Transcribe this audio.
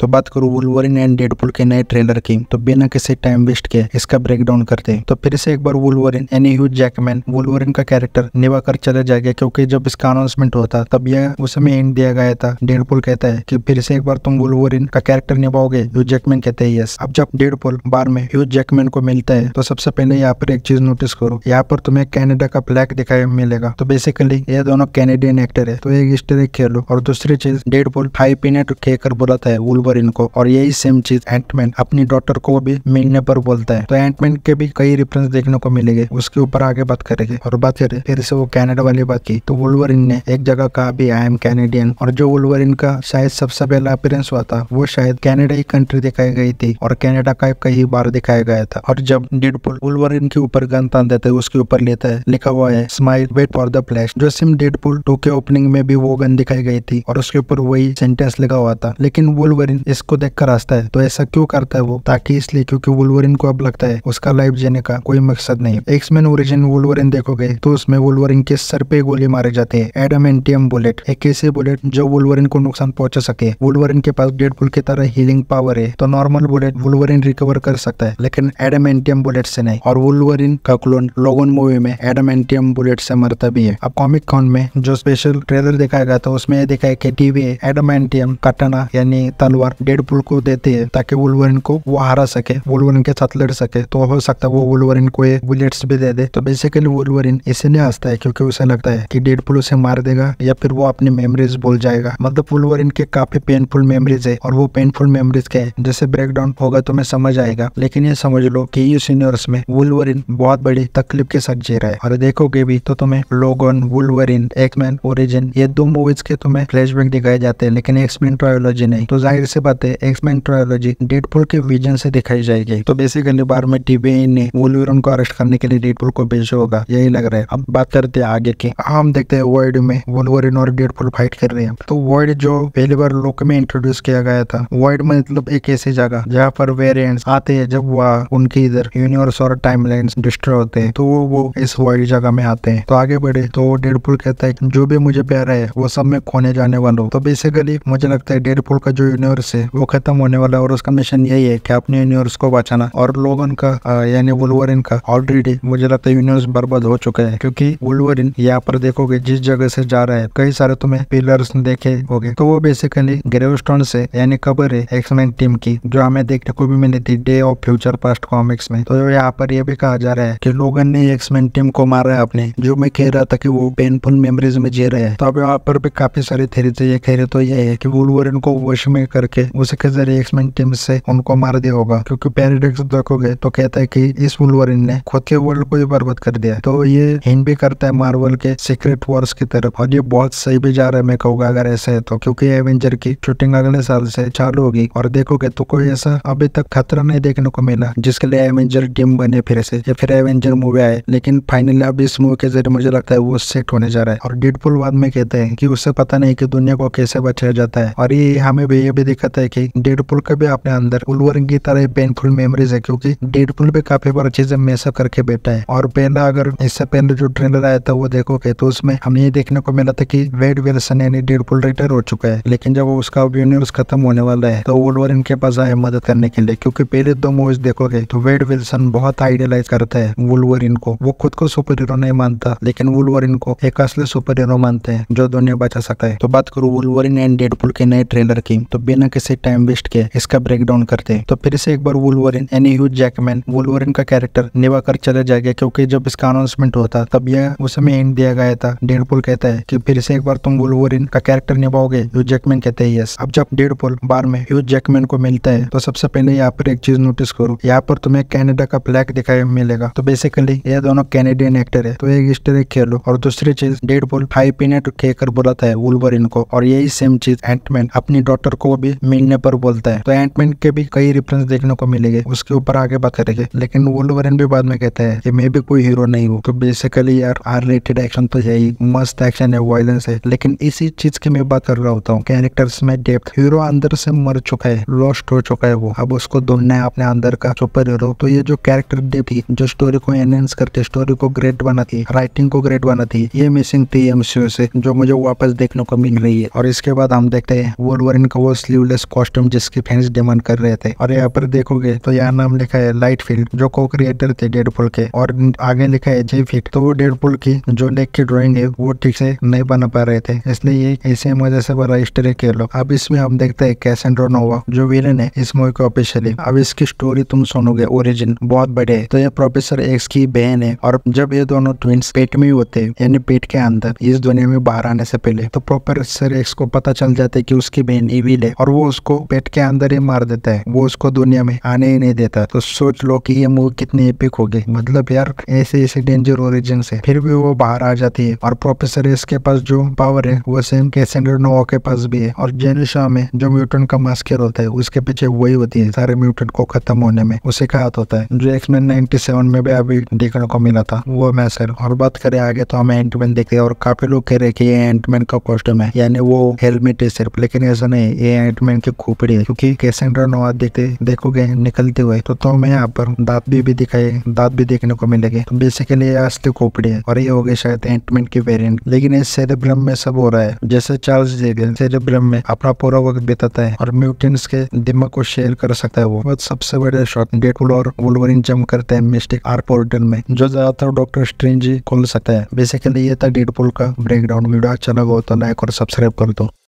तो बात करूँ वुल्वरिन एंड डेडपुल के नए ट्रेलर की, तो बिना किसी टाइम वेस्ट के इसका ब्रेकडाउन करते हैं। तो फिर से एक बार वुल्वरिन यानी ह्यू जैकमैन वुल्वरिन का कैरेक्टर निभा कर चले जाएगा, क्योंकि जब इसका अनाउंसमेंट होता तब यह उस समय एंड दिया गया था। डेडपुल कहता है कि फिर से एक बार तुम वुल्वरिन का कैरेक्टर निभाओगे। ह्यू जैकमैन कहते हैं यस। अब जब डेडपुल बार में ह्यू जैकमैन को मिलता है तो सबसे पहले यहाँ पर एक चीज नोटिस करो, यहाँ पर तुम्हें कनाडा का फ्लैग दिखाई मिलेगा। तो बेसिकली ये दोनों कैनेडियन एक्टर है, तो एक ईस्टर एग खेलो। और दूसरी चीज, डेडपुल हाई पीनट कहकर बुलाता है वुल्वरिन को, और यही सेम चीज एंटमैन अपनी डॉटर को भी मिलने पर बोलता है। तो एंटमैन के भी कई रेफरेंस देखने को मिलेंगे, उसके ऊपर आगे बात करेंगे। और बात करें फिर से वो कनाडा वाली बात की, तो वुल्वरिन ने एक जगह कहा भी आई एम कैनेडियन, और जो वुल्वरिन का शायद सबसे पहला अपीयरेंस हुआ था वो शायद कनाडा ही कंट्री दिखाई गई थी, और कनाडा का कई बार दिखाया गया था। और जब डेडपुल वुल्वरिन के ऊपर गन तान देता है, उसके ऊपर लेता है, लिखा हुआ है smile wait for the flash. जो सिम डेडपुल 2 के ओपनिंग में भी वो गन दिखाई गई थी और उसके ऊपर वही सेंटेंस लिखा हुआ था। लेकिन वुल्वरिन इसको देखकर हंसता है। तो ऐसा क्यों करता है वो? ताकि इसलिए क्योंकि वुल्वरिन को अब लगता है उसका लाइफ जीने का कोई मकसद नहीं। एक्समैन ओरिजिन वुल्वरिन देखोगे तो उसमें वुल्वरिन के सर पे गोली मारे जाते हैं, एडामेंटियम बुलेट, एक ऐसे बुलेट जो वुल्वरिन को नुकसान पहुंचा सके। वुल्वरिन के पास डेडपुल की तरह हीलिंग पावर है, तो नॉर्मल बुलेट वुल्वरिन रिकवर कर सकता है, लेकिन एडामेंटियम बुलेट से नहीं। और वुल्वरिन का क्लोन लोगन मूवी में एडामेंटियम बुलेट से मरता भी है। अब कॉमिक कॉन में जो स्पेशल ट्रेलर दिखाया गया था उसमें दिखाया कि टीवी एडामेंटियम कटाना यानी तलवार डेडपुल को देते हैं ताकि वुल्वरिन को वो हरा सके, वुल्वरिन के साथ लड़ सके। तो हो सकता है वो वुल्वरिन को ये बुलेट्स भी दे दे। तो बेसिकली वुल्वरिन इसलिए हंसता है क्योंकि उसे लगता है कि डेडपुल उसे मार देगा या फिर वो अपनी मेमोरीज भूल जाएगा। मतलब वुल्वरिन के काफी पेनफुल मेमोरीज है, और वो पेनफुल मेमोरीज क्या है जैसे ब्रेकडाउन होगा तो मैं समझ आएगा। लेकिन ये समझ लो कि इस यूनिवर्स में वुल्वरिन बहुत बड़ी तकलीफ के साथ जी रहा है। और देखोगे भी तो तुम्हें लोगन, वुल्वरिन, एक्समैन ओरिजिन ये 2 मूवीज के तुम्हें फ्लैशबैक दिखाए जाते हैं, लेकिन एक्समैन ट्रायोलॉजी नहीं। तो जाहिर सी बात है एक्समैन ट्रायोलॉजी डेडपुल के विजन से दिखाई जाएगी। तो बेसिकली बार में टीवी ने वुल्वरिन को अरेस्ट करने के लिए डेडपुल को भेजा होगा, यही लग रहा है। अब बात करते हैं आगे की। हम देखते हैं वर्ल्ड में वुल्वरिन और डेडपुल फाइट कर रहे हैं। तो वर्ल्ड जो पहली बार लोक में इंट्रोड्यूस किया गया था, वर्ल्ड में मतलब एक ऐसी जगह जहाँ पर वेरिएंट्स आते हैं जब वह उनके इधर यूनिवर्स और टाइमलाइंस डिस्ट्रॉय होते हैं, तो वो इस वर्ल्ड जगह में आते हैं। तो आगे बढ़े तो डेडपुल कहता है जो भी मुझे प्यारा है वो सब मैं खोने जाने वाला हूँ। तो बेसिकली मुझे लगता है डेडपुल का जो यूनिवर्स है वो खत्म होने वाला है, और उसका मिशन यही है कि अपने यूनिवर्स को बचाना। और लोगन का यानी वुल्वरिन का ऑलरेडी मुझे लगता है यूनिवर्स बर्बाद हो चुका है, क्योंकि वुल्वरिन यहाँ पर देखोगे जिस जगह से जा रहा है कई सारे तुम्हें पिलर्स देखे होंगे, तो वो बेसिकली ग्रेवस्टोन से यानी कबर है एक्समैन टीम की, जो हमें देखने को भी मिली थी day of future past comics में। तो यहाँ पर ये भी कहा जा रहा है कि लोगन ने एक्समैन टीम को मारा है अपने, जो मैं कह रहा था कि वो पेनफुल मेमोरीज में जी रहे हैं। तो अब यहाँ पर भी काफी सारी थ्योरी थे। ये कह रहे तो ये है कि वुल्वरिन को वश में करके उसके जरिए एक्समैन टीम से उनको मार दिया होगा, क्योंकि पैराडॉक्स देखोगे तो कहता है कि इस वुल्वरिन ने खुद के वर्ल्ड को ही बर्बाद कर दिया। तो ये हिंट भी करता है मार्वल के सीक्रेट वॉर्स की तरफ, और ये बहुत सही भी जा रहा है मैं कहूँगा अगर ऐसा है तो, क्योंकि एवेंजर की शूटिंग अगले साल से चालू होगी। और देखोगे तो कोई ऐसा अभी तक खतरा नहीं देखने को मिला जिसके लिए एवेंजर टीम बने फिर से, या फिर एवेंजर मूवी आए। लेकिन फाइनली अब इस मूवी के जरिए मुझे लगता है वो सेट होने जा रहा है। और डेडपुल बाद में कहते हैं कि उससे पता नहीं कि दुनिया को कैसे बचाया जाता है। और ये हमें भी ये भी दिखाता है कि डेडपुल का भी अपने अंदर वुल्वरिन की तरह पेनफुल मेमोरीज है, क्योंकि डेडपुल भी काफी बार चीजें मेसअप करके बैठा है। और पहला अगर इससे पहले जो ट्रेलर आया था वो देखोगे तो उसमें हमें ये देखने को मिला था कि वेड विल्सन यानी डेडपुल रिटायर हो चुका है, लेकिन जब उसका यूनिवर्स खत्म होने वाला है तो वुल्वरिन के पास आए मदद करने के लिए। क्योंकि पहले 2 मूवीज देखोगे तो वेड विल्सन बहुत आइडियलाइज करता है वुल्वरिन को, वो खुद को सुपर हीरो नहीं मानता, लेकिन वुल्वरिन को एक असली सुपर हीरो मानते हैं जो दुनिया बचा सकता है। तो बात करूँ वुल्वरिन एंड डेडपुल के नए ट्रेलर की, तो बिना किसी टाइम वेस्ट के इसका ब्रेकडाउन करते हैं। तो फिर से एक बार वुल्वरिन यानी ह्यू जैकमैन वुल्वरिन का कैरेक्टर निभा कर चले जाएगा, क्योंकि जब इसका अनाउंसमेंट होता तब यह उस समय एंड दिया गया था। डेडपुल कहता है कि फिर से एक बार तुम वुल्वरिन का कैरेक्टर निभाओगे। ह्यू जैकमैन कहते हैं यस। अब जब डेडपुल बार में ह्यू जैकमैन को मिलता है तो सबसे पहले यहाँ पर एक चीज नोटिस करो, यहाँ पर तुम्हें कनाडा का फ्लैग दिखाई मिलेगा। तो बेसिकली ये दोनों कैनेडियन एक्टर है, तो एक ईस्टर एग खेलो। और दूसरी चीज, डेडपुल हाई पीनट कहकर बुलाता है वुल्वरिन को, और यही सेम चीज एंटमैन अपनी डॉटर को भी मिलने पर बोलता है। तो एंटमैन के भी कई रेफरेंस देखने को मिलेंगे, उसके ऊपर आगे बात करेंगे। लेकिन वुल्वरिन भी बाद में कहता है कि मैं भी कोई हीरो नहीं हूँ। तो बेसिकली यार आर रेटेड एक्शन तो है ही, मस्त एक्शन है, वायलेंस है, लेकिन इसी चीज की मैं बात कर रहा होता हूँ, कैरेक्टर्स में डेप्थ। हीरो अंदर से मर चुका है, लॉस्ट हो चुका है वो, अब उसको ढूंढना है अपने अंदर का सुपर हीरो। तो ये जो कैरेक्टर डेप्थ थी, जो स्टोरी को एनहेंस करके स्टोरी को ग्रेट बनाती, राइटिंग को ग्रेट बनाती, ये मिसिंग थी एमसीयू से, जो मुझे वापस देखने को मिल रही है। और इसके बाद हम देखते हैं वुल्वरिन का वो स्लीवलेस सोल्डलेस कॉस्ट्यूम जिसकी फैंस डिमांड कर रहे थे। और यहाँ पर देखोगे तो यहाँ नाम लिखा है लाइटफील्ड जो को क्रिएटर थे डेडपुल के, और आगे लिखा है जे फिट। तो वो डेडपुल की जो लेग की ड्राइंग है वो ठीक से नहीं बना पा रहे थे, इसलिए ये ऐसे वजह से बड़ा हिस्ट्री के लोग। अब इसमें हम देखते हैं कैसेंड्रा नोवा जो विलन है इस मूवी को ऑफिशियली। अब इसकी स्टोरी तुम सुनोगे, ओरिजिन बहुत बड़े है। तो ये प्रोफेसर एक्स की बहन है, और जब ये दोनों ट्विंस पेट में ही होते हैं यानी पेट के अंदर इस दुनिया में बाहर आने से पहले, तो प्रोफेसर एक्स को पता चल जाता है कि उसकी बहन इविल है, और वो उसको पेट के अंदर ही मार देता है, वो उसको दुनिया में आने ही नहीं देता। तो सोच लो कि ये मूवी कितनी एपिक होगी। मतलब यार ऐसे डेंजर ओरिजिन से फिर भी वो बाहर आ जाती है, और प्रोफेसर एक्स के पास जो पावर है वो सेम कैसेंड्रा नोवा के पास भी है। और जेनिशा में जो म्यूटेंट का मास्कर होता है उसके पीछे वही होती है सारे म्यूटेंट को खत्म होने में, उसे का हाथ होता है, जो एक्समैन 97 में भी अभी देखने को मिला था वो मैसेज। और बात करें आगे तो हमें एंटमैन देखते हैं, और काफी लोग कह रहे हैं कि ये एंटमैन का कॉस्ट्यूम है यानी वो हेलमेट है सिर्फ, लेकिन ऐसा नहीं, ये एंटमैन की खोपड़ी है, क्योंकि कैसेंड्रा नोवा देखोगे निकलते हुए तो मैं यहाँ पर दांत भी दिखाए, दांत भी देखने को मिलेंगे। तो बेसिकली ये असली खोपड़ी है, और ये हो गई शायद एंटमैन की वेरिएंट। लेकिन इस सेरेब्रम में सब हो रहा है जैसे चार्ल्स जेवियर सेरेब्रम में अपना पूरा वक्त बिताता है और म्यूटेंट्स के दिमाग को शेयर कर सकता है। वो सबसे बड़े शॉट डेडपुल और वुल्वरिन जंप करते हैं मिस्टिक आर पोर्टल में, जो ज्यादातर डॉक्टर स्ट्रेंज ही खोल सकता है। बेसिकली ये था डेडपुल का ब्रेकडाउन। वीडियो अच्छा लगा हो तो लाइक और सब्सक्राइब कर दो।